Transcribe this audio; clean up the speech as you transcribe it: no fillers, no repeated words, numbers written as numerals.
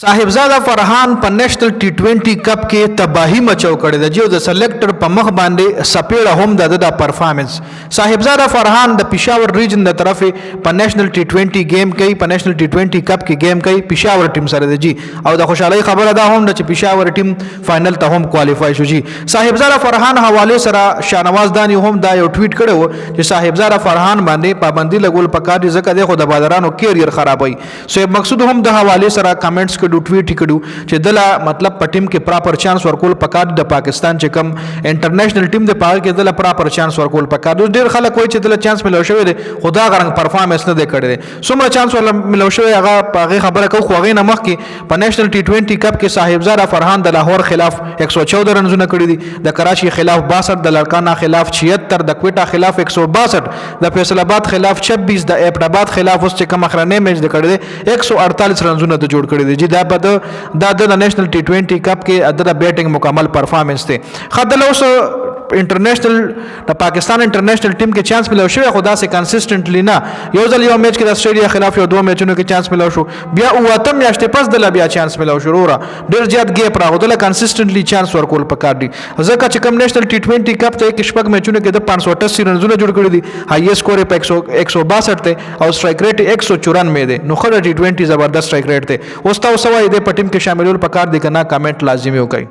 साहिबजादा फरहान په نېشنل टी 20 کپ کې تباہی مچو کړی د جو د سلیکټر په مخ باندې سپیړه هم د پرفارمنس. صاحبزاده فرحان د پېښور ریجن د طرفه په نېشنل टी 20 گیم کوي، په نېشنل टी 20 کپ کې گیم کوي پېښور ټیم سره دی جی. او د خوشحالي خبره ده هم چې پېښور ټیم فائنل ته هم کوالیفای شو جی. صاحبزاده فرحان حواله سره شاهنواز دانی هم دا یو ټویټ کړو چې صاحبزاده فرحان باندې پابندي لګول پکار دي ځکه د خو د بادرانو کیریئر خرابوي. سو مقصود هم د حواله سره کمنټس کړو ټویټ کړو چې دلا مطلب په ټیم کې پراپر چانس ورکول پکار د پاکستان چې کم انټرنیشنل ټیم د پاره کې دلا پراپر چانس ورکول پکار. ډیر خلک وایي چې دلا چانس ملو شوی دی، خدا غرنګ پرفارمنس نه دی کړی. څومره چانس ول ملو شوی هغه خبره کو خو غي نه مخ کې په نېشنل टी 20 کپ کې صاحبزاده فرحان د لاهور خلاف 114 رنونه کړی دي، د کراچي خلاف 62، د لړکانا خلاف 76، د کوټا خلاف 162، د فیصل آباد خلاف 26، د ایبټ آباد خلاف اوس چې کوم اخرنه میچ د کړی دي 148 رنونه ته جوړ کړی دي جی. دا په د نېشنل टी 20 کپ کې د بیټینګ مکمل پرفارمنس ته خدل اوس انټرنیشنل د پاکستان انټرنیشنل ټیم کې چانس ملو شوی، خدا سے کنسسټنټلی نه. یو ځل یو میچ کې د استرالیا خلاف یو دوه میچونو کې چانس ملو شو، بیا اواتم میاشتې پس د بیا چانس ملو شو. را ډیر زیات گیپ راغله، کنسسټنټلی چانس ورکول پکار دي ځکه چې کوم نېشنل टी 20 کپ ته کې شپږ میچونو کې د 588 رنونه جوړ کړی دي، هایست سکور په 162 ته او سټرایک ریټ 194 دی. نو خره टी 20 زبردست سټرایک ریټ ته. اوس تاسو وایي د ټیم کې شاملول پکار دي کنه؟ کمنټ لازمي وکړئ.